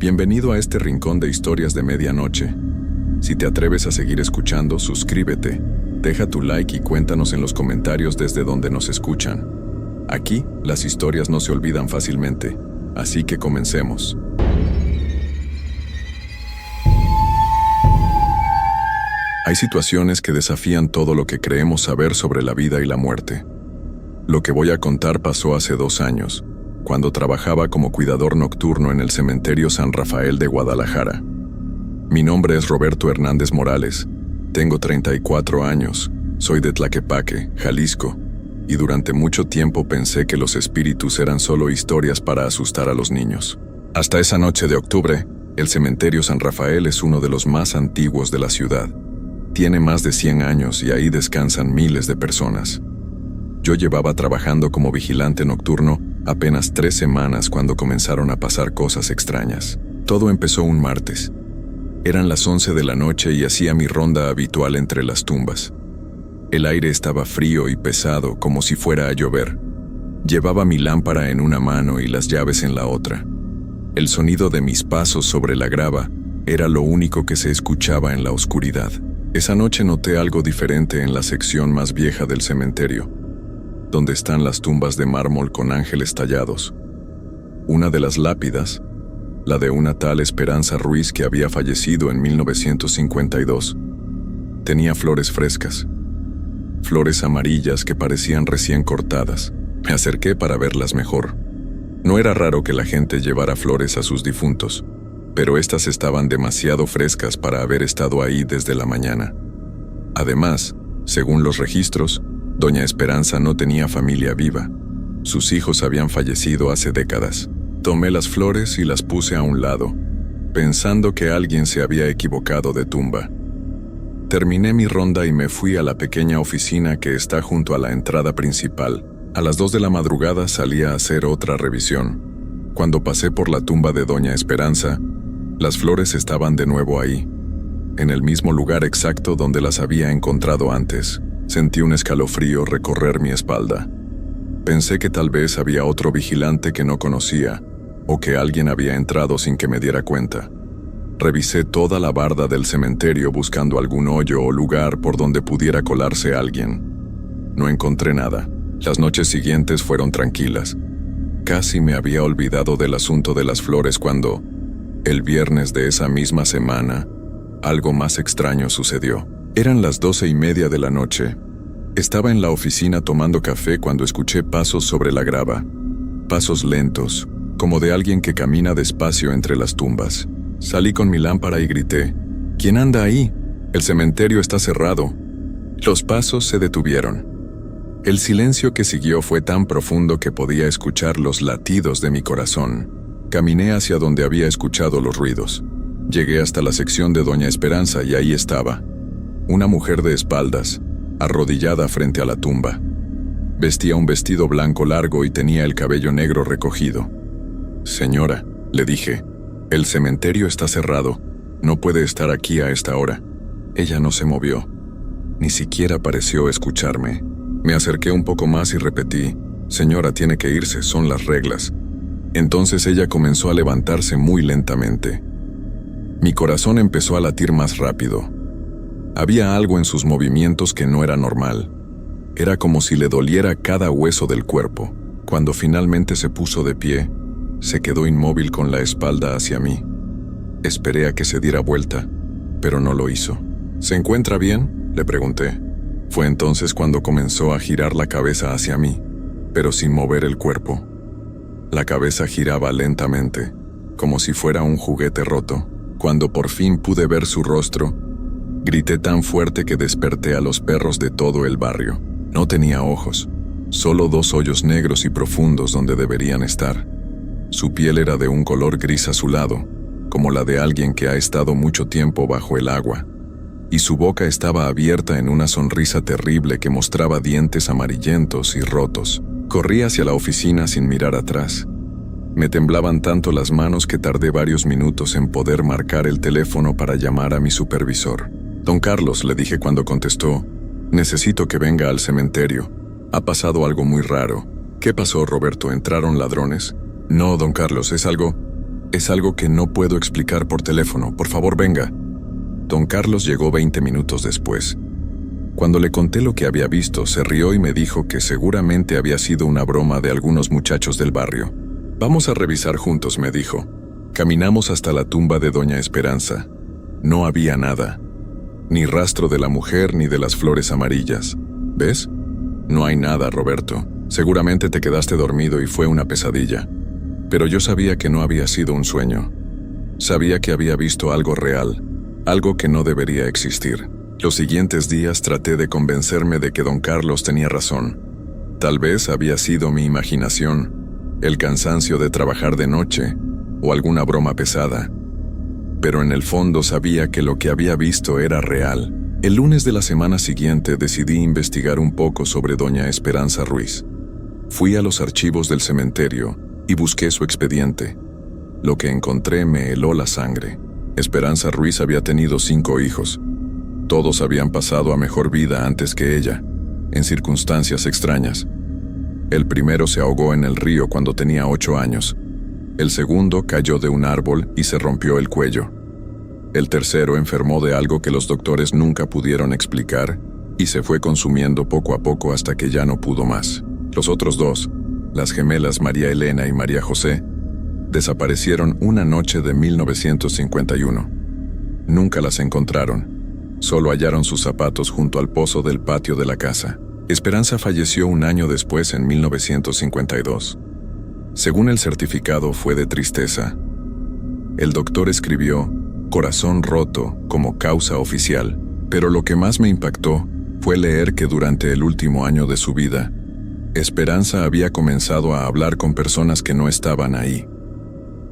Bienvenido a este rincón de historias de medianoche. Si te atreves a seguir escuchando, suscríbete, deja tu like y cuéntanos en los comentarios desde donde nos escuchan. Aquí, las historias no se olvidan fácilmente, así que comencemos. Hay situaciones que desafían todo lo que creemos saber sobre la vida y la muerte. Lo que voy a contar pasó hace 2 años, cuando trabajaba como cuidador nocturno en el cementerio San Rafael de Guadalajara. Mi nombre es Roberto Hernández Morales, tengo 34 años, soy de Tlaquepaque, Jalisco, y durante mucho tiempo pensé que los espíritus eran solo historias para asustar a los niños. Hasta esa noche de octubre, el cementerio San Rafael es uno de los más antiguos de la ciudad. Tiene más de 100 años y ahí descansan miles de personas. Yo llevaba trabajando como vigilante nocturno apenas 3 semanas cuando comenzaron a pasar cosas extrañas. Todo empezó un martes. Eran las 11 de la noche y hacía mi ronda habitual entre las tumbas. El aire estaba frío y pesado, como si fuera a llover. Llevaba mi lámpara en una mano y las llaves en la otra. El sonido de mis pasos sobre la grava era lo único que se escuchaba en la oscuridad. Esa noche noté algo diferente en la sección más vieja del cementerio, donde están las tumbas de mármol con ángeles tallados. Una de las lápidas, la de una tal Esperanza Ruiz que había fallecido en 1952, tenía flores frescas, flores amarillas que parecían recién cortadas. Me acerqué para verlas mejor. No era raro que la gente llevara flores a sus difuntos, pero estas estaban demasiado frescas para haber estado ahí desde la mañana. Además, según los registros, Doña Esperanza no tenía familia viva. Sus hijos habían fallecido hace décadas. Tomé las flores y las puse a un lado, pensando que alguien se había equivocado de tumba. Terminé mi ronda y me fui a la pequeña oficina que está junto a la entrada principal. A las 2 de la madrugada salí a hacer otra revisión. Cuando pasé por la tumba de Doña Esperanza, las flores estaban de nuevo ahí, en el mismo lugar exacto donde las había encontrado antes. Sentí un escalofrío recorrer mi espalda. Pensé que tal vez había otro vigilante que no conocía, o que alguien había entrado sin que me diera cuenta. Revisé toda la barda del cementerio buscando algún hoyo o lugar por donde pudiera colarse alguien. No encontré nada. Las noches siguientes fueron tranquilas. Casi me había olvidado del asunto de las flores cuando, el viernes de esa misma semana, algo más extraño sucedió. Eran las 12:30 de la noche. Estaba en la oficina tomando café cuando escuché pasos sobre la grava. Pasos lentos, como de alguien que camina despacio entre las tumbas. Salí con mi lámpara y grité: ¿Quién anda ahí? El cementerio está cerrado. Los pasos se detuvieron. El silencio que siguió fue tan profundo que podía escuchar los latidos de mi corazón. Caminé hacia donde había escuchado los ruidos. Llegué hasta la sección de Doña Esperanza y ahí estaba. Una mujer de espaldas, arrodillada frente a la tumba. Vestía un vestido blanco largo y tenía el cabello negro recogido. «Señora», le dije, «el cementerio está cerrado. No puede estar aquí a esta hora». Ella no se movió. Ni siquiera pareció escucharme. Me acerqué un poco más y repetí: «Señora, tiene que irse, son las reglas». Entonces ella comenzó a levantarse muy lentamente. Mi corazón empezó a latir más rápido. Había algo en sus movimientos que no era normal. Era como si le doliera cada hueso del cuerpo. Cuando finalmente se puso de pie, se quedó inmóvil con la espalda hacia mí. Esperé a que se diera vuelta, pero no lo hizo. «¿Se encuentra bien?», le pregunté. Fue entonces cuando comenzó a girar la cabeza hacia mí, pero sin mover el cuerpo. La cabeza giraba lentamente, como si fuera un juguete roto. Cuando por fin pude ver su rostro, grité tan fuerte que desperté a los perros de todo el barrio. No tenía ojos, solo 2 hoyos negros y profundos donde deberían estar. Su piel era de un color gris azulado, como la de alguien que ha estado mucho tiempo bajo el agua, y su boca estaba abierta en una sonrisa terrible que mostraba dientes amarillentos y rotos. Corrí hacia la oficina sin mirar atrás. Me temblaban tanto las manos que tardé varios minutos en poder marcar el teléfono para llamar a mi supervisor. «Don Carlos», le dije cuando contestó, «necesito que venga al cementerio. Ha pasado algo muy raro». «¿Qué pasó, Roberto? ¿Entraron ladrones?» «No, don Carlos, es algo...» Es algo que no puedo explicar por teléfono. Por favor, venga. Don Carlos llegó 20 minutos después. Cuando le conté lo que había visto, se rió y me dijo que seguramente había sido una broma de algunos muchachos del barrio. Vamos a revisar juntos, me dijo. Caminamos hasta la tumba de Doña Esperanza. No había nada. Ni rastro de la mujer ni de las flores amarillas. ¿Ves? No hay nada, Roberto. Seguramente te quedaste dormido y fue una pesadilla. Pero yo sabía que no había sido un sueño. Sabía que había visto algo real, algo que no debería existir. Los siguientes días traté de convencerme de que don Carlos tenía razón. Tal vez había sido mi imaginación, el cansancio de trabajar de noche o alguna broma pesada. Pero en el fondo sabía que lo que había visto era real. El lunes de la semana siguiente decidí investigar un poco sobre doña Esperanza Ruiz. Fui a los archivos del cementerio y busqué su expediente. Lo que encontré me heló la sangre. Esperanza Ruiz había tenido 5 hijos. Todos habían pasado a mejor vida antes que ella, en circunstancias extrañas. El primero se ahogó en el río cuando tenía 8 años. El segundo cayó de un árbol y se rompió el cuello. El tercero enfermó de algo que los doctores nunca pudieron explicar y se fue consumiendo poco a poco hasta que ya no pudo más. Los otros 2, las gemelas María Elena y María José, desaparecieron una noche de 1951. Nunca las encontraron. Solo hallaron sus zapatos junto al pozo del patio de la casa. Esperanza falleció un año después, en 1952. Según el certificado, fue de tristeza. El doctor escribió corazón roto como causa oficial, pero lo que más me impactó fue leer que durante el último año de su vida, Esperanza había comenzado a hablar con personas que no estaban ahí.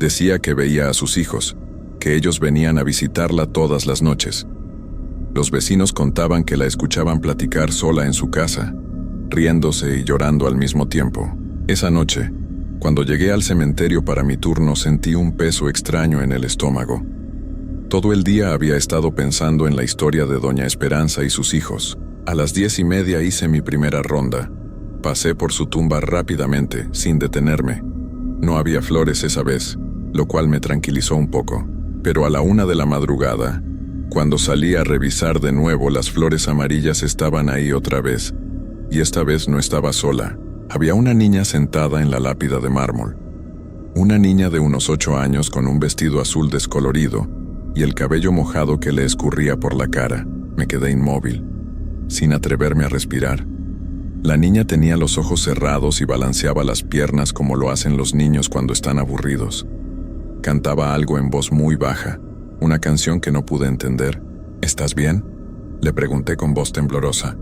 Decía que veía a sus hijos, que ellos venían a visitarla todas las noches. Los vecinos contaban que la escuchaban platicar sola en su casa, riéndose y llorando al mismo tiempo. Esa noche, cuando llegué al cementerio para mi turno, sentí un peso extraño en el estómago. Todo el día había estado pensando en la historia de doña Esperanza y sus hijos. A las 10:30 hice mi primera ronda. Pasé por su tumba rápidamente, sin detenerme. No había flores esa vez, lo cual me tranquilizó un poco. Pero a la 1 de la madrugada, cuando salí a revisar de nuevo, las flores amarillas estaban ahí otra vez. Y esta vez no estaba sola. Había una niña sentada en la lápida de mármol. Una niña de unos 8 años con un vestido azul descolorido y el cabello mojado que le escurría por la cara. Me quedé inmóvil, sin atreverme a respirar. La niña tenía los ojos cerrados y balanceaba las piernas como lo hacen los niños cuando están aburridos. Cantaba algo en voz muy baja, una canción que no pude entender. ¿Estás bien?, le pregunté con voz temblorosa.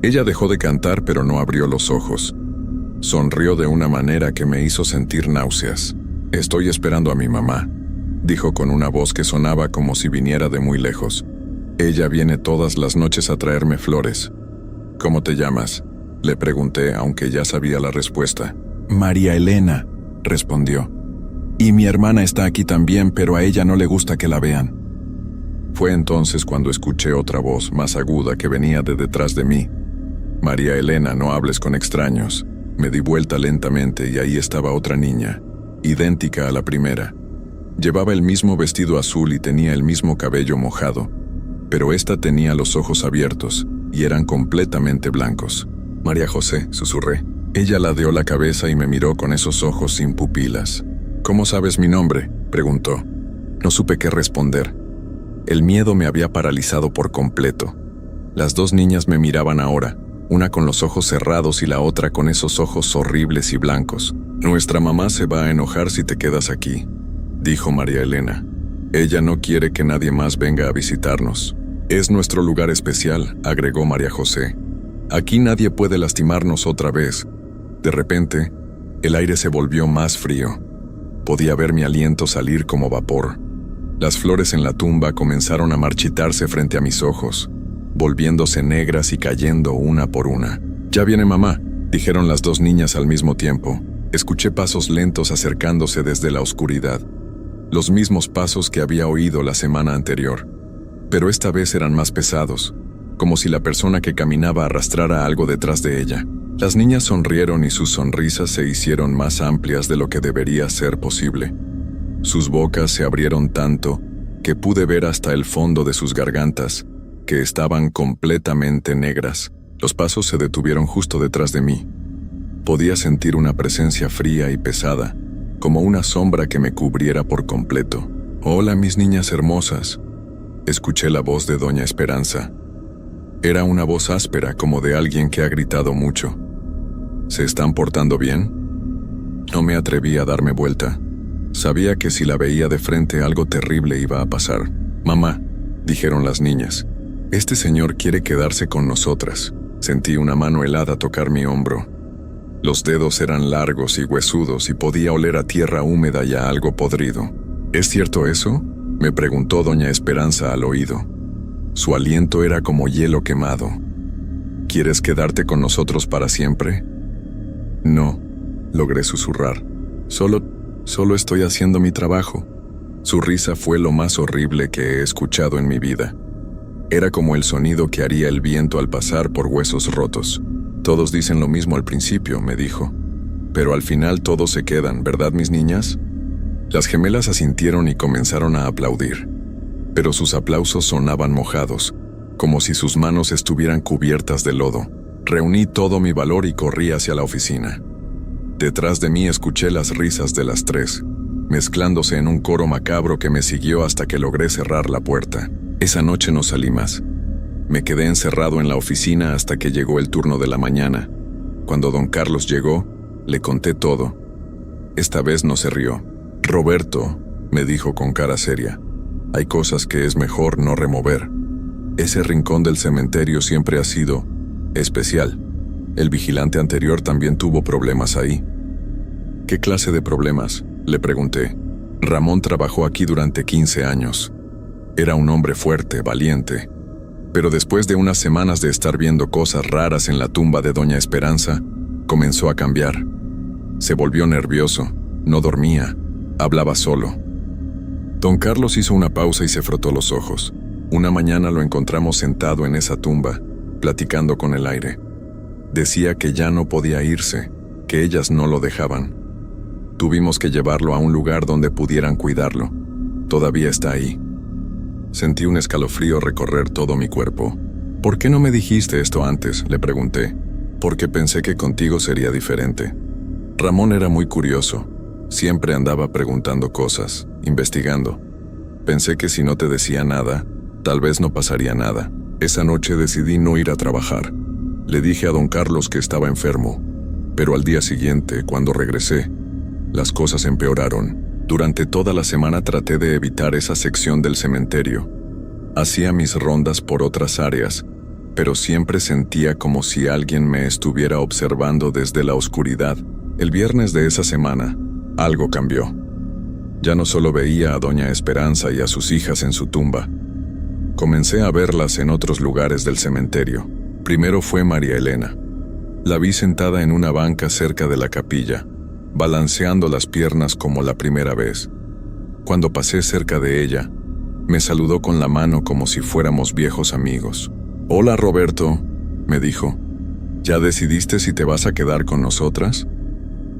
Ella dejó de cantar, pero no abrió los ojos. Sonrió de una manera que me hizo sentir náuseas. «Estoy esperando a mi mamá», dijo con una voz que sonaba como si viniera de muy lejos. «Ella viene todas las noches a traerme flores». «¿Cómo te llamas?», le pregunté, aunque ya sabía la respuesta. «María Elena», respondió. «Y mi hermana está aquí también, pero a ella no le gusta que la vean». Fue entonces cuando escuché otra voz más aguda que venía de detrás de mí. «María Elena, no hables con extraños». Me di vuelta lentamente y ahí estaba otra niña, idéntica a la primera. Llevaba el mismo vestido azul y tenía el mismo cabello mojado, pero esta tenía los ojos abiertos y eran completamente blancos. «María José», susurré. Ella ladeó la cabeza y me miró con esos ojos sin pupilas. «¿Cómo sabes mi nombre?», preguntó. No supe qué responder. El miedo me había paralizado por completo. Las 2 niñas me miraban ahora, una con los ojos cerrados y la otra con esos ojos horribles y blancos. «Nuestra mamá se va a enojar si te quedas aquí», dijo María Elena. «Ella no quiere que nadie más venga a visitarnos. Es nuestro lugar especial», agregó María José. «Aquí nadie puede lastimarnos otra vez». De repente, el aire se volvió más frío. Podía ver mi aliento salir como vapor. Las flores en la tumba comenzaron a marchitarse frente a mis ojos, volviéndose negras y cayendo una por una. «Ya viene mamá», dijeron las 2 niñas al mismo tiempo. Escuché pasos lentos acercándose desde la oscuridad, los mismos pasos que había oído la semana anterior, pero esta vez eran más pesados, como si la persona que caminaba arrastrara algo detrás de ella. Las niñas sonrieron y sus sonrisas se hicieron más amplias de lo que debería ser posible. Sus bocas se abrieron tanto que pude ver hasta el fondo de sus gargantas, que estaban completamente negras. Los pasos se detuvieron justo detrás de mí. Podía sentir una presencia fría y pesada, como una sombra que me cubriera por completo. «Hola, mis niñas hermosas», escuché la voz de doña Esperanza. Era una voz áspera, como de alguien que ha gritado mucho. «¿Se están portando bien?». No me atreví a darme vuelta. Sabía que si la veía de frente algo terrible iba a pasar. «Mamá», dijeron las niñas, «este señor quiere quedarse con nosotras». Sentí una mano helada tocar mi hombro. Los dedos eran largos y huesudos y podía oler a tierra húmeda y a algo podrido. «¿Es cierto eso?», me preguntó doña Esperanza al oído. Su aliento era como hielo quemado. «¿Quieres quedarte con nosotros para siempre?». «No», logré susurrar. Solo estoy haciendo mi trabajo». Su risa fue lo más horrible que he escuchado en mi vida. Era como el sonido que haría el viento al pasar por huesos rotos. «Todos dicen lo mismo al principio», me dijo. «Pero al final todos se quedan, ¿verdad, mis niñas?». Las gemelas asintieron y comenzaron a aplaudir. Pero sus aplausos sonaban mojados, como si sus manos estuvieran cubiertas de lodo. Reuní todo mi valor y corrí hacia la oficina. Detrás de mí escuché las risas de las tres, mezclándose en un coro macabro que me siguió hasta que logré cerrar la puerta. Esa noche no salí más. Me quedé encerrado en la oficina hasta que llegó el turno de la mañana. Cuando don Carlos llegó, le conté todo. Esta vez no se rió. «Roberto», me dijo con cara seria, «hay cosas que es mejor no remover. Ese rincón del cementerio siempre ha sido especial. El vigilante anterior también tuvo problemas ahí». «¿Qué clase de problemas?», le pregunté. «Ramón trabajó aquí durante 15 años. Era un hombre fuerte, valiente. Pero después de unas semanas de estar viendo cosas raras en la tumba de doña Esperanza, comenzó a cambiar. Se volvió nervioso, no dormía, hablaba solo». Don Carlos hizo una pausa y se frotó los ojos. Una mañana lo encontramos sentado en esa tumba, platicando con el aire. Decía que ya no podía irse, que ellas no lo dejaban. Tuvimos que llevarlo a un lugar donde pudieran cuidarlo. Todavía está ahí. Sentí un escalofrío recorrer todo mi cuerpo. «¿Por qué no me dijiste esto antes?», le pregunté. «Porque pensé que contigo sería diferente». Ramón era muy curioso. Siempre andaba preguntando cosas, investigando. Pensé que si no te decía nada, tal vez no pasaría nada. Esa noche decidí no ir a trabajar. Le dije a don Carlos que estaba enfermo, pero al día siguiente, cuando regresé, las cosas empeoraron. Durante toda la semana traté de evitar esa sección del cementerio. Hacía mis rondas por otras áreas, pero siempre sentía como si alguien me estuviera observando desde la oscuridad. El viernes de esa semana, algo cambió. Ya no solo veía a doña Esperanza y a sus hijas en su tumba. Comencé a verlas en otros lugares del cementerio. Primero fue María Elena. La vi sentada en una banca cerca de la capilla, balanceando las piernas como la primera vez. Cuando pasé cerca de ella, me saludó con la mano como si fuéramos viejos amigos. «Hola, Roberto», me dijo. «¿Ya decidiste si te vas a quedar con nosotras?».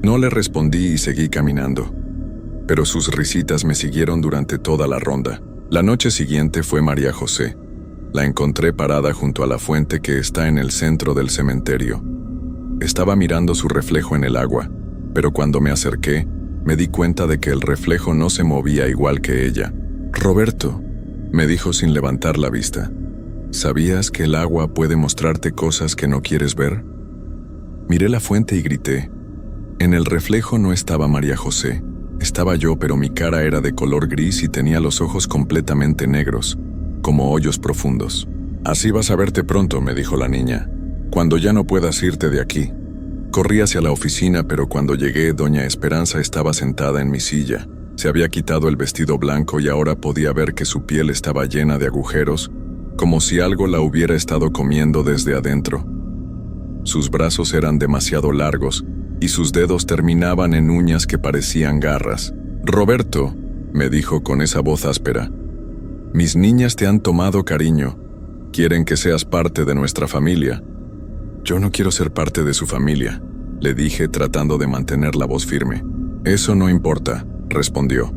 No le respondí y seguí caminando. Pero sus risitas me siguieron durante toda la ronda. La noche siguiente fue María José. La encontré parada junto a la fuente que está en el centro del cementerio. Estaba mirando su reflejo en el agua, pero cuando me acerqué, me di cuenta de que el reflejo no se movía igual que ella. «Roberto», me dijo sin levantar la vista, «¿sabías que el agua puede mostrarte cosas que no quieres ver?». Miré la fuente y grité. En el reflejo no estaba María José, estaba yo, pero mi cara era de color gris y tenía los ojos completamente negros, como hoyos profundos. «Así vas a verte pronto», me dijo la niña, «cuando ya no puedas irte de aquí». Corrí hacia la oficina, pero cuando llegué, doña Esperanza estaba sentada en mi silla. Se había quitado el vestido blanco y ahora podía ver que su piel estaba llena de agujeros, como si algo la hubiera estado comiendo desde adentro. Sus brazos eran demasiado largos y sus dedos terminaban en uñas que parecían garras. «Roberto», me dijo con esa voz áspera, «mis niñas te han tomado cariño. Quieren que seas parte de nuestra familia». «Yo no quiero ser parte de su familia», le dije tratando de mantener la voz firme. «Eso no importa», respondió.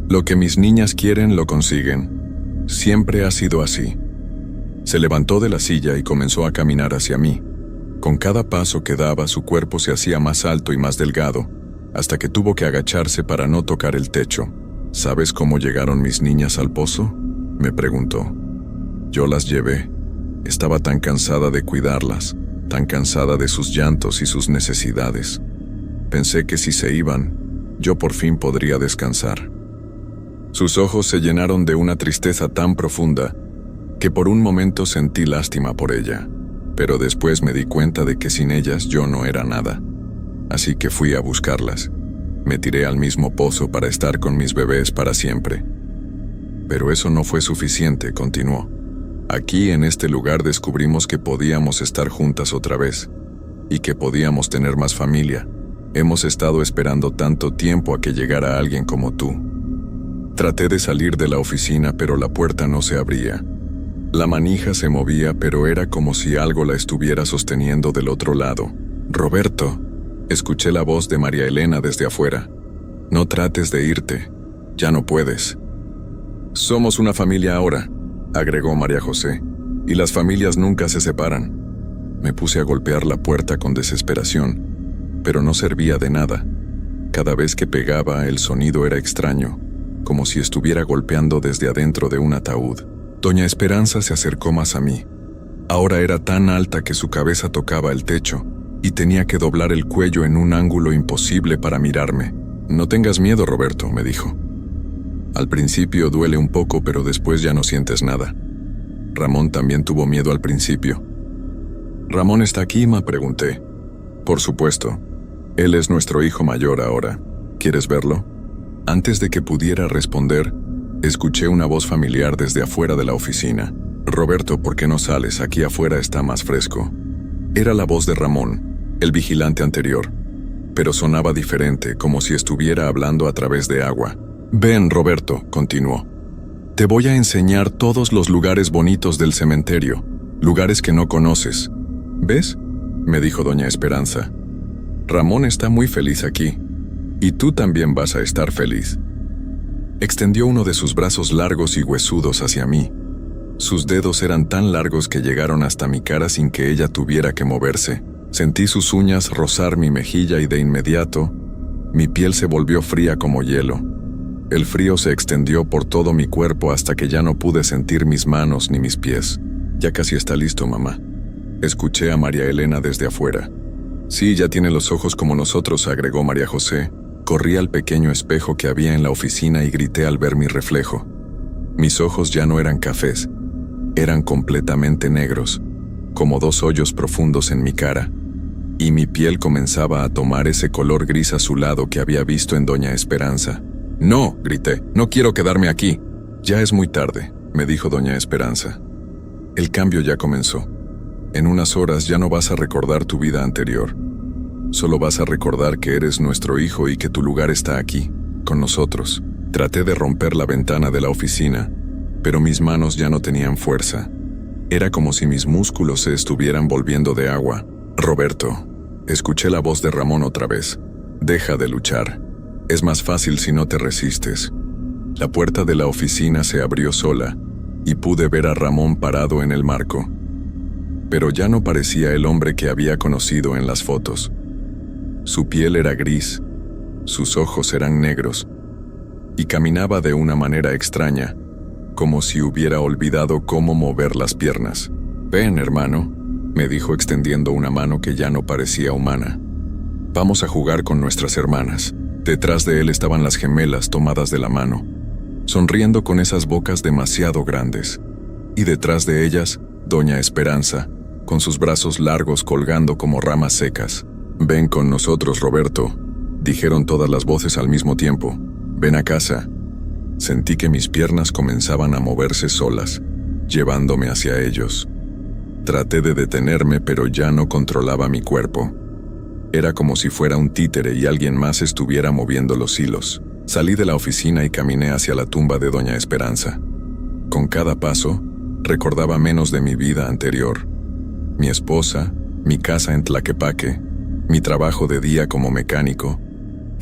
Lo que mis niñas quieren lo consiguen. Siempre ha sido así. Se levantó de la silla y comenzó a caminar hacia mí. Con cada paso que daba, su cuerpo se hacía más alto y más delgado, hasta que tuvo que agacharse para no tocar el techo. ¿Sabes cómo llegaron mis niñas al pozo?, me preguntó. Yo las llevé. Estaba tan cansada de cuidarlas, tan cansada de sus llantos y sus necesidades. Pensé que si se iban, yo por fin podría descansar. Sus ojos se llenaron de una tristeza tan profunda que por un momento sentí lástima por ella, pero después me di cuenta de que sin ellas yo no era nada. Así que fui a buscarlas. Me tiré al mismo pozo para estar con mis bebés para siempre. Pero eso no fue suficiente, continuó. Aquí en este lugar descubrimos que podíamos estar juntas otra vez y que podíamos tener más familia. Hemos estado esperando tanto tiempo a que llegara alguien como tú. Traté de salir de la oficina, pero la puerta no se abría. La manija se movía, pero era como si algo la estuviera sosteniendo del otro lado. «Roberto», escuché la voz de María Elena desde afuera. «No trates de irte. Ya no puedes». «Somos una familia ahora», agregó María José, «y las familias nunca se separan». Me puse a golpear la puerta con desesperación, pero no servía de nada. Cada vez que pegaba, el sonido era extraño, como si estuviera golpeando desde adentro de un ataúd. Doña Esperanza se acercó más a mí. Ahora era tan alta que su cabeza tocaba el techo, y tenía que doblar el cuello en un ángulo imposible para mirarme. «No tengas miedo, Roberto», me dijo. «Al principio duele un poco, pero después ya no sientes nada». Ramón también tuvo miedo al principio. «¿Ramón está aquí?», me pregunté. «Por supuesto. Él es nuestro hijo mayor ahora. ¿Quieres verlo?». Antes de que pudiera responder, escuché una voz familiar desde afuera de la oficina. «Roberto, ¿por qué no sales? Aquí afuera está más fresco». Era la voz de Ramón, el vigilante anterior, pero sonaba diferente, como si estuviera hablando a través de agua. «Ven, Roberto», continuó. «Te voy a enseñar todos los lugares bonitos del cementerio, lugares que no conoces. ¿Ves?», me dijo doña Esperanza. «Ramón está muy feliz aquí, y tú también vas a estar feliz». Extendió uno de sus brazos largos y huesudos hacia mí. Sus dedos eran tan largos que llegaron hasta mi cara sin que ella tuviera que moverse. Sentí sus uñas rozar mi mejilla y de inmediato, mi piel se volvió fría como hielo. El frío se extendió por todo mi cuerpo hasta que ya no pude sentir mis manos ni mis pies. «Ya casi está listo, mamá», escuché a María Elena desde afuera. «Sí, ya tiene los ojos como nosotros», agregó María José. Corrí al pequeño espejo que había en la oficina y grité al ver mi reflejo. Mis ojos ya no eran cafés, eran completamente negros, como dos hoyos profundos en mi cara, y mi piel comenzaba a tomar ese color gris azulado que había visto en doña Esperanza. «No», grité, «no quiero quedarme aquí». «Ya es muy tarde», me dijo doña Esperanza. «El cambio ya comenzó. En unas horas ya no vas a recordar tu vida anterior. Solo vas a recordar que eres nuestro hijo y que tu lugar está aquí, con nosotros». Traté de romper la ventana de la oficina, pero mis manos ya no tenían fuerza. Era como si mis músculos se estuvieran volviendo de agua. «Roberto», escuché la voz de Ramón otra vez. «Deja de luchar. Es más fácil si no te resistes». La puerta de la oficina se abrió sola, y pude ver a Ramón parado en el marco. Pero ya no parecía el hombre que había conocido en las fotos. Su piel era gris, sus ojos eran negros, y caminaba de una manera extraña, como si hubiera olvidado cómo mover las piernas. «Ven, hermano», me dijo extendiendo una mano que ya no parecía humana. «Vamos a jugar con nuestras hermanas». Detrás de él estaban las gemelas tomadas de la mano, sonriendo con esas bocas demasiado grandes. Y detrás de ellas, doña Esperanza, con sus brazos largos colgando como ramas secas. «Ven con nosotros, Roberto», dijeron todas las voces al mismo tiempo. «Ven a casa». Sentí que mis piernas comenzaban a moverse solas, llevándome hacia ellos. Traté de detenerme, pero ya no controlaba mi cuerpo. Era como si fuera un títere y alguien más estuviera moviendo los hilos. Salí de la oficina y caminé hacia la tumba de doña Esperanza. Con cada paso, recordaba menos de mi vida anterior. Mi esposa, mi casa en Tlaquepaque, mi trabajo de día como mecánico.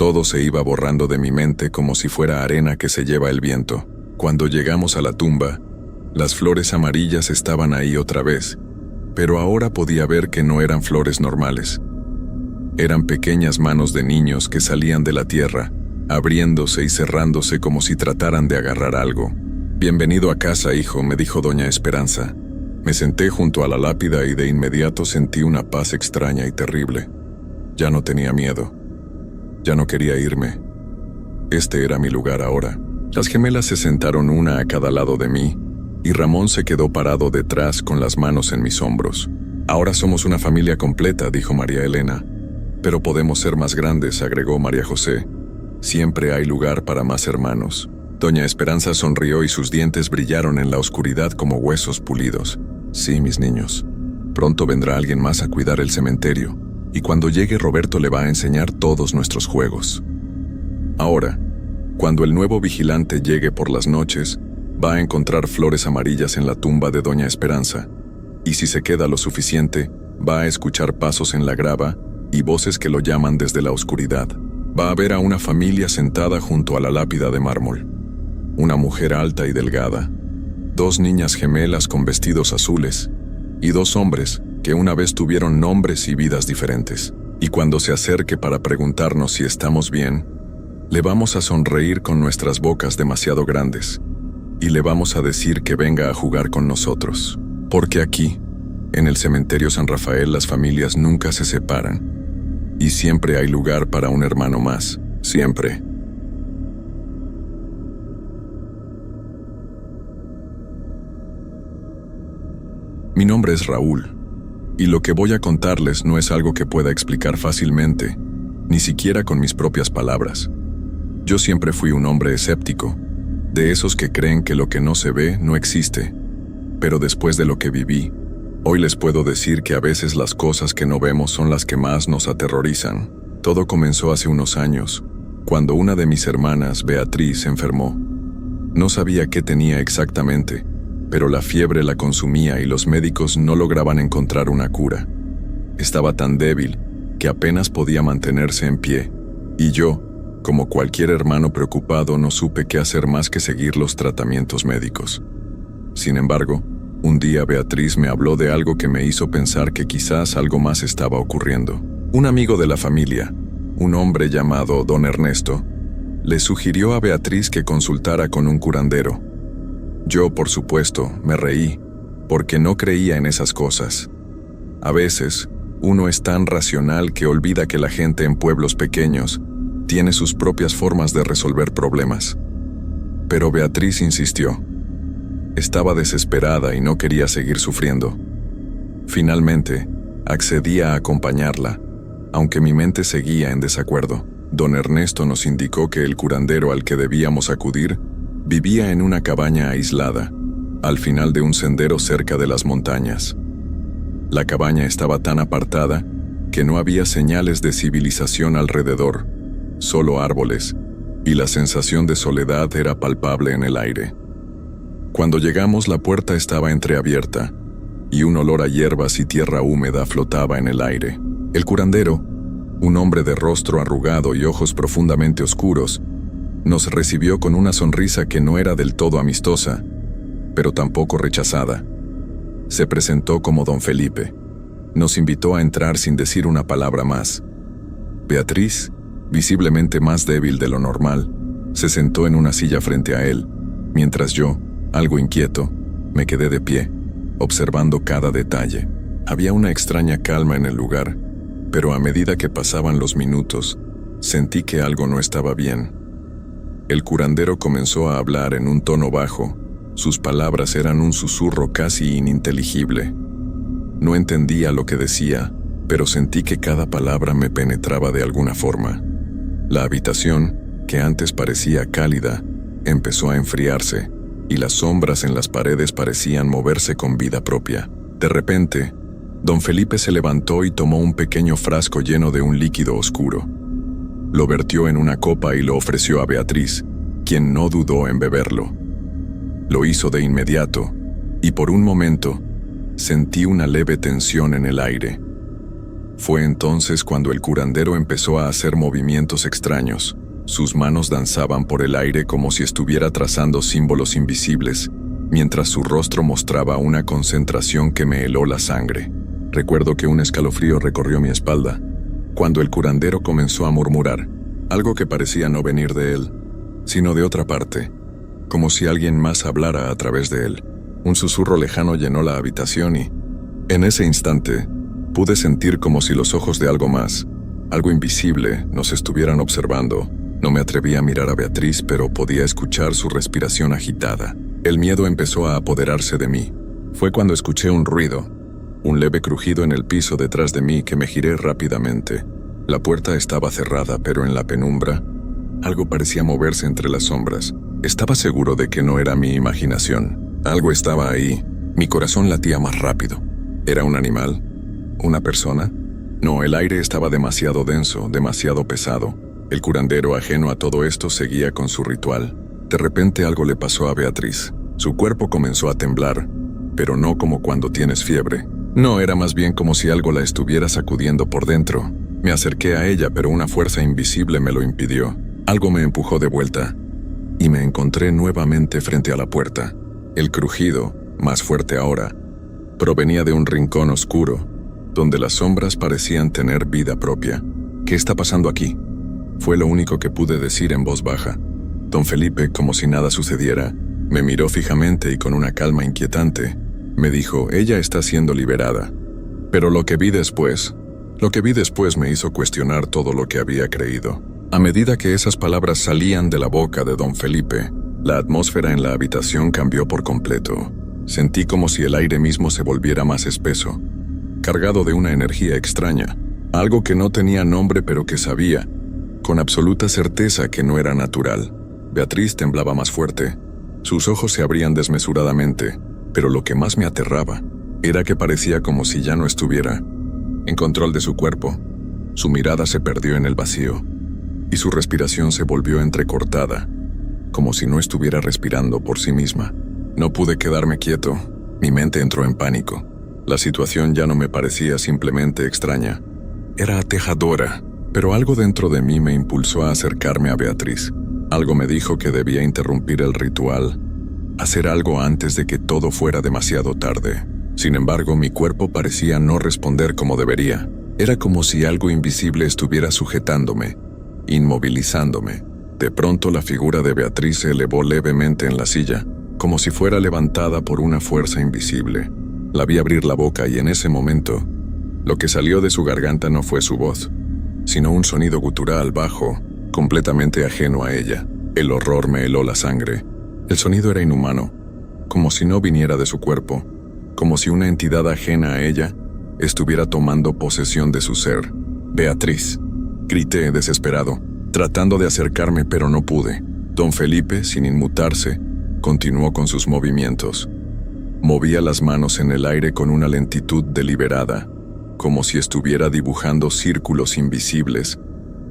Todo se iba borrando de mi mente como si fuera arena que se lleva el viento. Cuando llegamos a la tumba, las flores amarillas estaban ahí otra vez, pero ahora podía ver que no eran flores normales. Eran pequeñas manos de niños que salían de la tierra, abriéndose y cerrándose como si trataran de agarrar algo. «Bienvenido a casa, hijo», me dijo doña Esperanza. Me senté junto a la lápida y de inmediato sentí una paz extraña y terrible. Ya no tenía miedo. Ya no quería irme. Este era mi lugar ahora. Las gemelas se sentaron una a cada lado de mí, y Ramón se quedó parado detrás con las manos en mis hombros. «Ahora somos una familia completa», dijo María Elena. «Pero podemos ser más grandes», agregó María José. «Siempre hay lugar para más hermanos». Doña Esperanza sonrió y sus dientes brillaron en la oscuridad como huesos pulidos. «Sí, mis niños. Pronto vendrá alguien más a cuidar el cementerio, y cuando llegue Roberto le va a enseñar todos nuestros juegos. Ahora, cuando el nuevo vigilante llegue por las noches, va a encontrar flores amarillas en la tumba de doña Esperanza, y si se queda lo suficiente, va a escuchar pasos en la grava y voces que lo llaman desde la oscuridad. Va a ver a una familia sentada junto a la lápida de mármol. Una mujer alta y delgada, 2 niñas gemelas con vestidos azules, y 2 hombres que una vez tuvieron nombres y vidas diferentes. Y cuando se acerque para preguntarnos si estamos bien, le vamos a sonreír con nuestras bocas demasiado grandes, y le vamos a decir que venga a jugar con nosotros. Porque aquí, en el cementerio San Rafael, las familias nunca se separan, y siempre hay lugar para un hermano más, siempre. Mi nombre es Raúl, y lo que voy a contarles no es algo que pueda explicar fácilmente, ni siquiera con mis propias palabras. Yo siempre fui un hombre escéptico, de esos que creen que lo que no se ve no existe, pero después de lo que viví, hoy les puedo decir que a veces las cosas que no vemos son las que más nos aterrorizan. Todo comenzó hace unos años, cuando una de mis hermanas, Beatriz, se enfermó. No sabía qué tenía exactamente, pero la fiebre la consumía y los médicos no lograban encontrar una cura. Estaba tan débil que apenas podía mantenerse en pie, y yo, como cualquier hermano preocupado, no supe qué hacer más que seguir los tratamientos médicos. Sin embargo, un día Beatriz me habló de algo que me hizo pensar que quizás algo más estaba ocurriendo. Un amigo de la familia, un hombre llamado Don Ernesto, le sugirió a Beatriz que consultara con un curandero. Yo, por supuesto, me reí, porque no creía en esas cosas. A veces, uno es tan racional que olvida que la gente en pueblos pequeños tiene sus propias formas de resolver problemas. Pero Beatriz insistió. Estaba desesperada y no quería seguir sufriendo. Finalmente, accedí a acompañarla, aunque mi mente seguía en desacuerdo. Don Ernesto nos indicó que el curandero al que debíamos acudir vivía en una cabaña aislada, al final de un sendero cerca de las montañas. La cabaña estaba tan apartada que no había señales de civilización alrededor, solo árboles, y la sensación de soledad era palpable en el aire. Cuando llegamos, la puerta estaba entreabierta, y un olor a hierbas y tierra húmeda flotaba en el aire. El curandero, un hombre de rostro arrugado y ojos profundamente oscuros, nos recibió con una sonrisa que no era del todo amistosa, pero tampoco rechazada. Se presentó como don Felipe. Nos invitó a entrar sin decir una palabra más. Beatriz, visiblemente más débil de lo normal, se sentó en una silla frente a él, mientras yo, algo inquieto, me quedé de pie, observando cada detalle. Había una extraña calma en el lugar, pero a medida que pasaban los minutos, sentí que algo no estaba bien. El curandero comenzó a hablar en un tono bajo. Sus palabras eran un susurro casi ininteligible. No entendía lo que decía, pero sentí que cada palabra me penetraba de alguna forma. La habitación, que antes parecía cálida, empezó a enfriarse, y las sombras en las paredes parecían moverse con vida propia. De repente, don Felipe se levantó y tomó un pequeño frasco lleno de un líquido oscuro. Lo vertió en una copa y lo ofreció a Beatriz, quien no dudó en beberlo. Lo hizo de inmediato, y por un momento, sentí una leve tensión en el aire. Fue entonces cuando el curandero empezó a hacer movimientos extraños. Sus manos danzaban por el aire como si estuviera trazando símbolos invisibles, mientras su rostro mostraba una concentración que me heló la sangre. Recuerdo que un escalofrío recorrió mi espalda, cuando el curandero comenzó a murmurar, algo que parecía no venir de él, sino de otra parte, como si alguien más hablara a través de él. Un susurro lejano llenó la habitación y, en ese instante, pude sentir como si los ojos de algo más, algo invisible, nos estuvieran observando. No me atreví a mirar a Beatriz, pero podía escuchar su respiración agitada. El miedo empezó a apoderarse de mí. Fue cuando escuché un ruido, un leve crujido en el piso detrás de mí que me giré rápidamente. La puerta estaba cerrada, pero en la penumbra, algo parecía moverse entre las sombras. Estaba seguro de que no era mi imaginación. Algo estaba ahí. Mi corazón latía más rápido. ¿Era un animal? ¿Una persona? No, el aire estaba demasiado denso, demasiado pesado. El curandero, ajeno a todo esto, seguía con su ritual. De repente algo le pasó a Beatriz. Su cuerpo comenzó a temblar, pero no como cuando tienes fiebre. No, era más bien como si algo la estuviera sacudiendo por dentro. Me acerqué a ella, pero una fuerza invisible me lo impidió. Algo me empujó de vuelta, y me encontré nuevamente frente a la puerta. El crujido, más fuerte ahora, provenía de un rincón oscuro, donde las sombras parecían tener vida propia. ¿Qué está pasando aquí? Fue lo único que pude decir en voz baja. Don Felipe, como si nada sucediera, me miró fijamente y con una calma inquietante, me dijo, ella está siendo liberada. Pero lo que vi después me hizo cuestionar todo lo que había creído. A medida que esas palabras salían de la boca de don Felipe, la atmósfera en la habitación cambió por completo. Sentí como si el aire mismo se volviera más espeso, cargado de una energía extraña, algo que no tenía nombre pero que sabía, con absoluta certeza, que no era natural. Beatriz temblaba más fuerte. Sus ojos se abrían desmesuradamente, pero lo que más me aterraba era que parecía como si ya no estuviera en control de su cuerpo. Su mirada se perdió en el vacío, y su respiración se volvió entrecortada, como si no estuviera respirando por sí misma. No pude quedarme quieto. Mi mente entró en pánico. La situación ya no me parecía simplemente extraña. Era aterradora, pero algo dentro de mí me impulsó a acercarme a Beatriz. Algo me dijo que debía interrumpir el ritual, hacer algo antes de que todo fuera demasiado tarde. Sin embargo, mi cuerpo parecía no responder como debería. Era como si algo invisible estuviera sujetándome, inmovilizándome. De pronto la figura de Beatriz se elevó levemente en la silla, como si fuera levantada por una fuerza invisible. La vi abrir la boca y en ese momento, lo que salió de su garganta no fue su voz, sino un sonido gutural bajo, completamente ajeno a ella. El horror me heló la sangre. El sonido era inhumano, como si no viniera de su cuerpo, como si una entidad ajena a ella estuviera tomando posesión de su ser. «Beatriz», grité desesperado, tratando de acercarme, pero no pude. Don Felipe, sin inmutarse, continuó con sus movimientos. Movía las manos en el aire con una lentitud deliberada, como si estuviera dibujando círculos invisibles,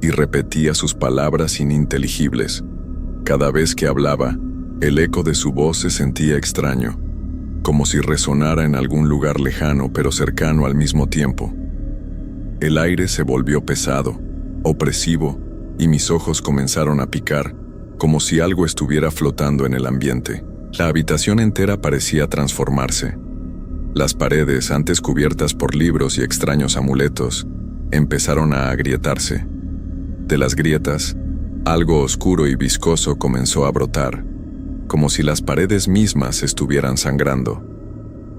y repetía sus palabras ininteligibles. Cada vez que hablaba, el eco de su voz se sentía extraño, como si resonara en algún lugar lejano pero cercano al mismo tiempo. El aire se volvió pesado, opresivo, y mis ojos comenzaron a picar, como si algo estuviera flotando en el ambiente. La habitación entera parecía transformarse. Las paredes, antes cubiertas por libros y extraños amuletos, empezaron a agrietarse. De las grietas, algo oscuro y viscoso comenzó a brotar, como si las paredes mismas estuvieran sangrando.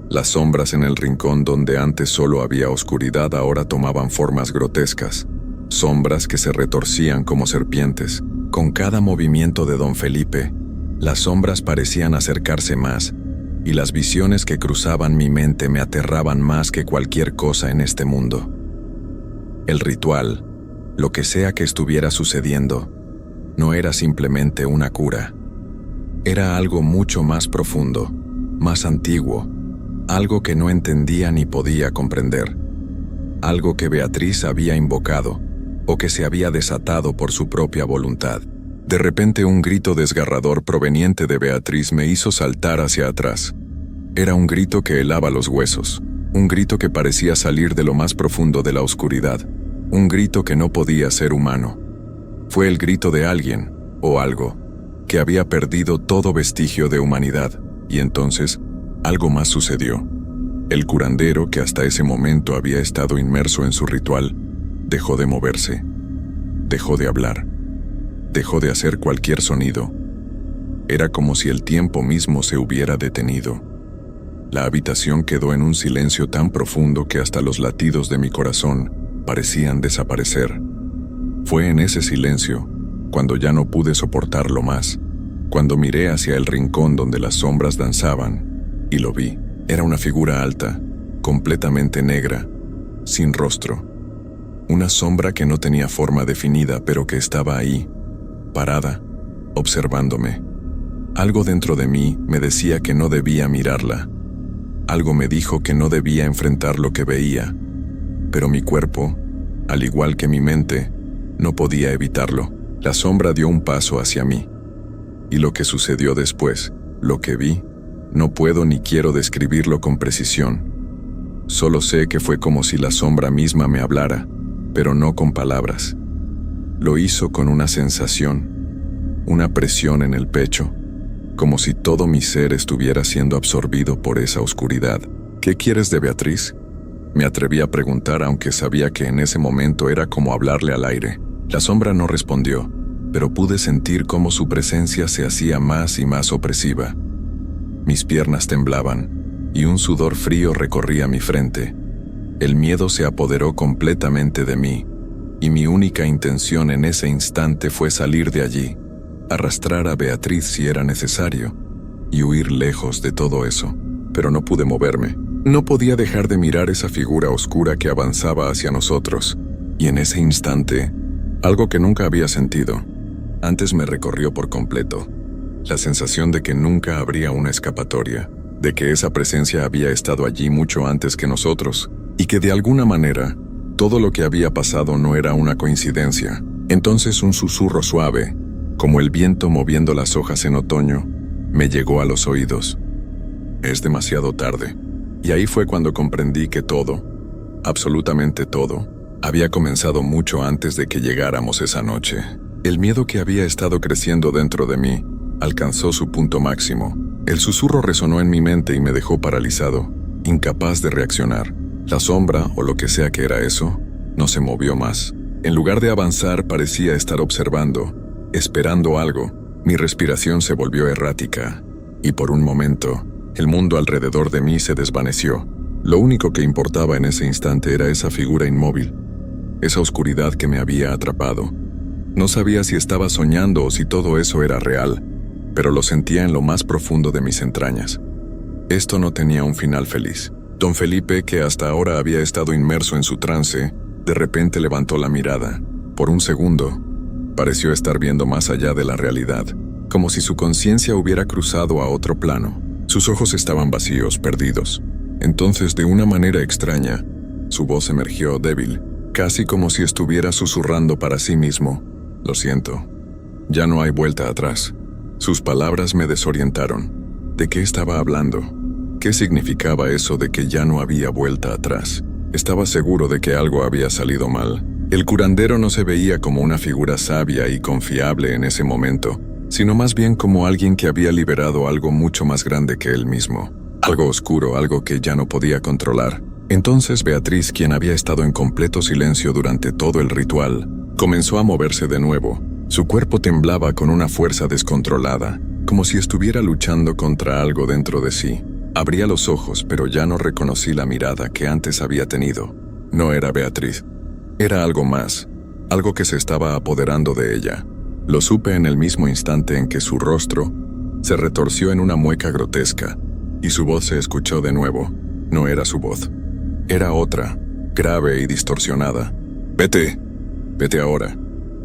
Las sombras en el rincón donde antes solo había oscuridad ahora tomaban formas grotescas, sombras que se retorcían como serpientes. Con cada movimiento de don Felipe, las sombras parecían acercarse más, y las visiones que cruzaban mi mente me aterraban más que cualquier cosa en este mundo. El ritual, lo que sea que estuviera sucediendo, no era simplemente una cura. Era algo mucho más profundo, más antiguo, algo que no entendía ni podía comprender. Algo que Beatriz había invocado, o que se había desatado por su propia voluntad. De repente un grito desgarrador proveniente de Beatriz me hizo saltar hacia atrás. Era un grito que helaba los huesos, Un grito que parecía salir de lo más profundo de la oscuridad. Un grito que no podía ser humano. Fue el grito de alguien, o algo, que había perdido todo vestigio de humanidad, y entonces algo más sucedió. El curandero, que hasta ese momento había estado inmerso en su ritual, dejó de moverse, dejó de hablar, dejó de hacer cualquier sonido. Era como si el tiempo mismo se hubiera detenido. La habitación quedó en un silencio tan profundo que hasta los latidos de mi corazón parecían desaparecer. Fue en ese silencio, cuando ya no pude soportarlo más, cuando miré hacia el rincón donde las sombras danzaban, y lo vi. Era una figura alta, completamente negra, sin rostro. Una sombra que no tenía forma definida, pero que estaba ahí, parada, observándome. Algo dentro de mí me decía que no debía mirarla. Algo me dijo que no debía enfrentar lo que veía, pero mi cuerpo, al igual que mi mente, no podía evitarlo. La sombra dio un paso hacia mí. Y lo que sucedió después, lo que vi, no puedo ni quiero describirlo con precisión. Solo sé que fue como si la sombra misma me hablara, pero no con palabras. Lo hizo con una sensación, una presión en el pecho, como si todo mi ser estuviera siendo absorbido por esa oscuridad. ¿Qué quieres de Beatriz?, me atreví a preguntar, aunque sabía que en ese momento era como hablarle al aire. La sombra no respondió, pero pude sentir cómo su presencia se hacía más y más opresiva. Mis piernas temblaban, y un sudor frío recorría mi frente. El miedo se apoderó completamente de mí, y mi única intención en ese instante fue salir de allí, arrastrar a Beatriz si era necesario, y huir lejos de todo eso. Pero no pude moverme. No podía dejar de mirar esa figura oscura que avanzaba hacia nosotros, y en ese instante, algo que nunca había sentido, antes me recorrió por completo. La sensación de que nunca habría una escapatoria, de que esa presencia había estado allí mucho antes que nosotros, y que de alguna manera, todo lo que había pasado no era una coincidencia. Entonces un susurro suave, como el viento moviendo las hojas en otoño, me llegó a los oídos. Es demasiado tarde. Y ahí fue cuando comprendí que todo, absolutamente todo, había comenzado mucho antes de que llegáramos esa noche. El miedo que había estado creciendo dentro de mí alcanzó su punto máximo. El susurro resonó en mi mente y me dejó paralizado, incapaz de reaccionar. La sombra, o lo que sea que era eso, no se movió más. En lugar de avanzar, parecía estar observando, esperando algo. Mi respiración se volvió errática, y por un momento, el mundo alrededor de mí se desvaneció. Lo único que importaba en ese instante era esa figura inmóvil, esa oscuridad que me había atrapado. No sabía si estaba soñando o si todo eso era real, pero lo sentía en lo más profundo de mis entrañas. Esto no tenía un final feliz. Don Felipe, que hasta ahora había estado inmerso en su trance, de repente levantó la mirada. Por un segundo, pareció estar viendo más allá de la realidad, como si su conciencia hubiera cruzado a otro plano. Sus ojos estaban vacíos, perdidos. Entonces, de una manera extraña, su voz emergió débil, casi como si estuviera susurrando para sí mismo. Lo siento. Ya no hay vuelta atrás. Sus palabras me desorientaron. ¿De qué estaba hablando? ¿Qué significaba eso de que ya no había vuelta atrás? Estaba seguro de que algo había salido mal. El curandero no se veía como una figura sabia y confiable en ese momento, sino más bien como alguien que había liberado algo mucho más grande que él mismo. Algo oscuro, algo que ya no podía controlar. Entonces Beatriz, quien había estado en completo silencio durante todo el ritual, comenzó a moverse de nuevo. Su cuerpo temblaba con una fuerza descontrolada, como si estuviera luchando contra algo dentro de sí. Abría los ojos, pero ya no reconocí la mirada que antes había tenido. No era Beatriz. Era algo más, algo que se estaba apoderando de ella. Lo supe en el mismo instante en que su rostro se retorció en una mueca grotesca, y su voz se escuchó de nuevo. No era su voz. Era otra, grave y distorsionada. «Vete, vete ahora».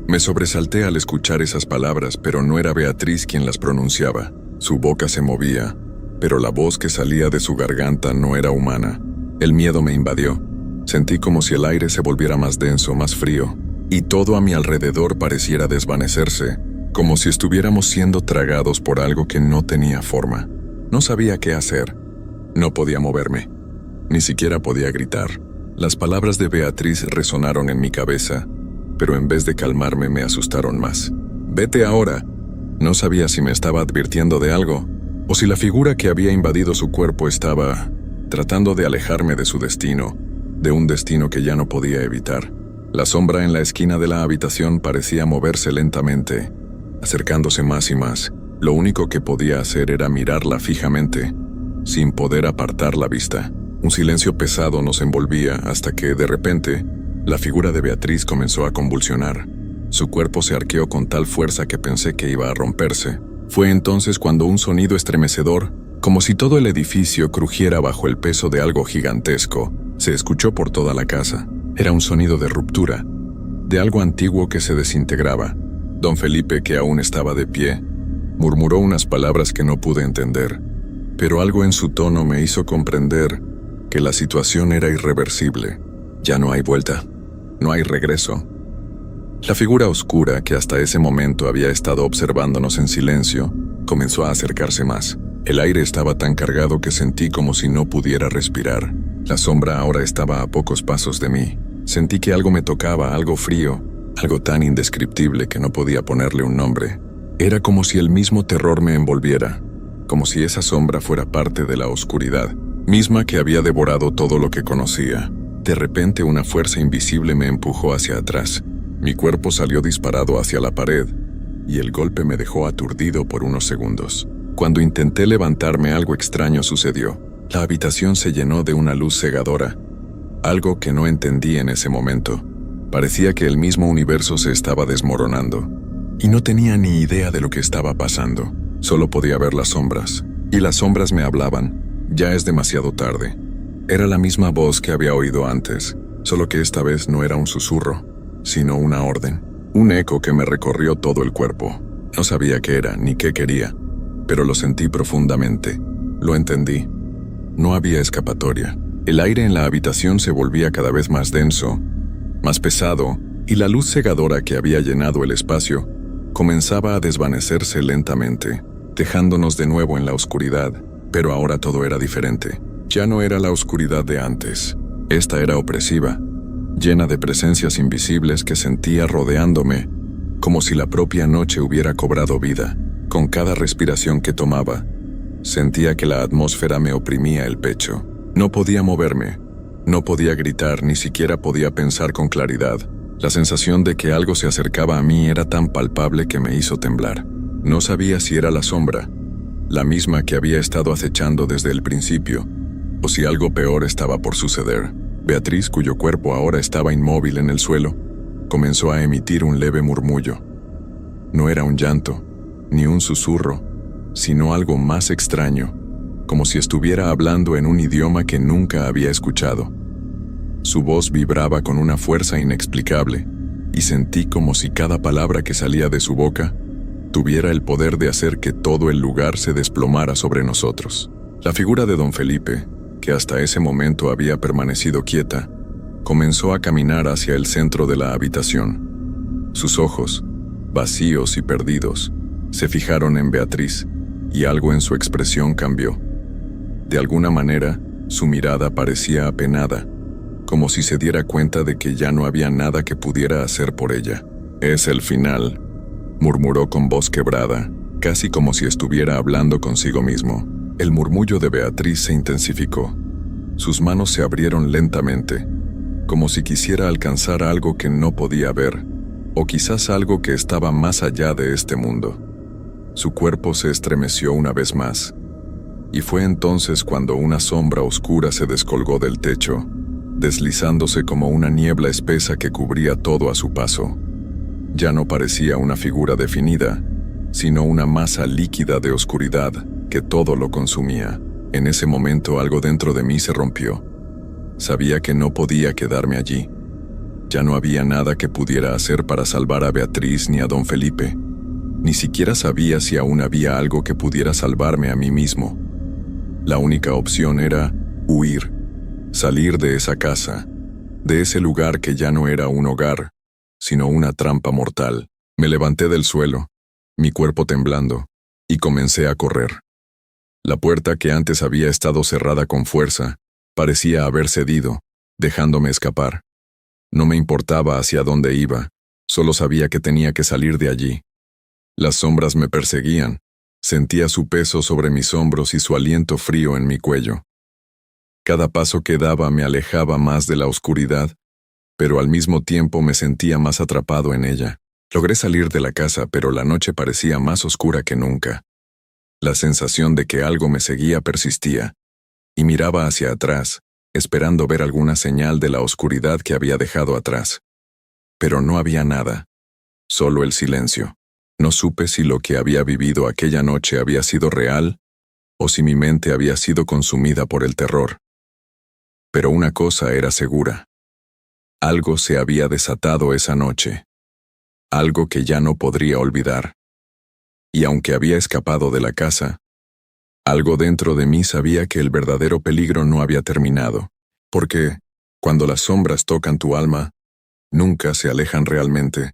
Me sobresalté al escuchar esas palabras, pero no era Beatriz quien las pronunciaba. Su boca se movía, pero la voz que salía de su garganta no era humana. El miedo me invadió. Sentí como si el aire se volviera más denso, más frío, y todo a mi alrededor pareciera desvanecerse, como si estuviéramos siendo tragados por algo que no tenía forma. No sabía qué hacer. No podía moverme. Ni siquiera podía gritar. Las palabras de Beatriz resonaron en mi cabeza, pero en vez de calmarme me asustaron más. «Vete ahora». No sabía si me estaba advirtiendo de algo, o si la figura que había invadido su cuerpo estaba tratando de alejarme de su destino, de un destino que ya no podía evitar. La sombra en la esquina de la habitación parecía moverse lentamente, acercándose más y más. Lo único que podía hacer era mirarla fijamente, sin poder apartar la vista. Un silencio pesado nos envolvía hasta que, de repente, la figura de Beatriz comenzó a convulsionar. Su cuerpo se arqueó con tal fuerza que pensé que iba a romperse. Fue entonces cuando un sonido estremecedor, como si todo el edificio crujiera bajo el peso de algo gigantesco, se escuchó por toda la casa. Era un sonido de ruptura, de algo antiguo que se desintegraba. Don Felipe, que aún estaba de pie, murmuró unas palabras que no pude entender, pero algo en su tono me hizo comprender que la situación era irreversible. Ya no hay vuelta, no hay regreso. La figura oscura, que hasta ese momento había estado observándonos en silencio, comenzó a acercarse más. El aire estaba tan cargado que sentí como si no pudiera respirar. La sombra ahora estaba a pocos pasos de mí. Sentí que algo me tocaba, algo frío, algo tan indescriptible que no podía ponerle un nombre. Era como si el mismo terror me envolviera, como si esa sombra fuera parte de la oscuridad, misma que había devorado todo lo que conocía. De repente una fuerza invisible me empujó hacia atrás. Mi cuerpo salió disparado hacia la pared, y el golpe me dejó aturdido por unos segundos. Cuando intenté levantarme, algo extraño sucedió. La habitación se llenó de una luz cegadora, algo que no entendí en ese momento. Parecía que el mismo universo se estaba desmoronando, y no tenía ni idea de lo que estaba pasando. Solo podía ver las sombras, y las sombras me hablaban. «Ya es demasiado tarde». Era la misma voz que había oído antes, solo que esta vez no era un susurro, sino una orden, un eco que me recorrió todo el cuerpo. No sabía qué era ni qué quería, pero lo sentí profundamente. Lo entendí. No había escapatoria. El aire en la habitación se volvía cada vez más denso, más pesado, y la luz cegadora que había llenado el espacio comenzaba a desvanecerse lentamente, dejándonos de nuevo en la oscuridad. Pero ahora todo era diferente. Ya no era la oscuridad de antes. Esta era opresiva, llena de presencias invisibles que sentía rodeándome, como si la propia noche hubiera cobrado vida. Con cada respiración que tomaba, sentía que la atmósfera me oprimía el pecho. No podía moverme, no podía gritar, ni siquiera podía pensar con claridad. La sensación de que algo se acercaba a mí era tan palpable que me hizo temblar. No sabía si era la sombra, la misma que había estado acechando desde el principio, o si algo peor estaba por suceder. Beatriz, cuyo cuerpo ahora estaba inmóvil en el suelo, comenzó a emitir un leve murmullo. No era un llanto, ni un susurro, sino algo más extraño, como si estuviera hablando en un idioma que nunca había escuchado. Su voz vibraba con una fuerza inexplicable, y sentí como si cada palabra que salía de su boca tuviera el poder de hacer que todo el lugar se desplomara sobre nosotros. La figura de don Felipe, que hasta ese momento había permanecido quieta, comenzó a caminar hacia el centro de la habitación. Sus ojos, vacíos y perdidos, se fijaron en Beatriz, y algo en su expresión cambió. De alguna manera, su mirada parecía apenada, como si se diera cuenta de que ya no había nada que pudiera hacer por ella. «Es el final», murmuró con voz quebrada, casi como si estuviera hablando consigo mismo. El murmullo de Beatriz se intensificó. Sus manos se abrieron lentamente, como si quisiera alcanzar algo que no podía ver, o quizás algo que estaba más allá de este mundo. Su cuerpo se estremeció una vez más, y fue entonces cuando una sombra oscura se descolgó del techo, deslizándose como una niebla espesa que cubría todo a su paso. Ya no parecía una figura definida, sino una masa líquida de oscuridad que todo lo consumía. En ese momento algo dentro de mí se rompió. Sabía que no podía quedarme allí. Ya no había nada que pudiera hacer para salvar a Beatriz ni a don Felipe. Ni siquiera sabía si aún había algo que pudiera salvarme a mí mismo. La única opción era huir, salir de esa casa, de ese lugar que ya no era un hogar, sino una trampa mortal. Me levanté del suelo, mi cuerpo temblando, y comencé a correr. La puerta que antes había estado cerrada con fuerza, Parecía haber cedido, dejándome escapar. No me importaba hacia dónde iba, solo sabía que tenía que salir de allí. Las sombras me perseguían, sentía su peso sobre mis hombros y su aliento frío en mi cuello. Cada paso que daba me alejaba más de la oscuridad, pero al mismo tiempo me sentía más atrapado en ella. Logré salir de la casa, pero la noche parecía más oscura que nunca. La sensación de que algo me seguía persistía, y miraba hacia atrás, esperando ver alguna señal de la oscuridad que había dejado atrás. Pero no había nada, solo el silencio. No supe si lo que había vivido aquella noche había sido real, o si mi mente había sido consumida por el terror. Pero una cosa era segura. Algo se había desatado esa noche. Algo que ya no podría olvidar. Y aunque había escapado de la casa, algo dentro de mí sabía que el verdadero peligro no había terminado, porque, cuando las sombras tocan tu alma, nunca se alejan realmente.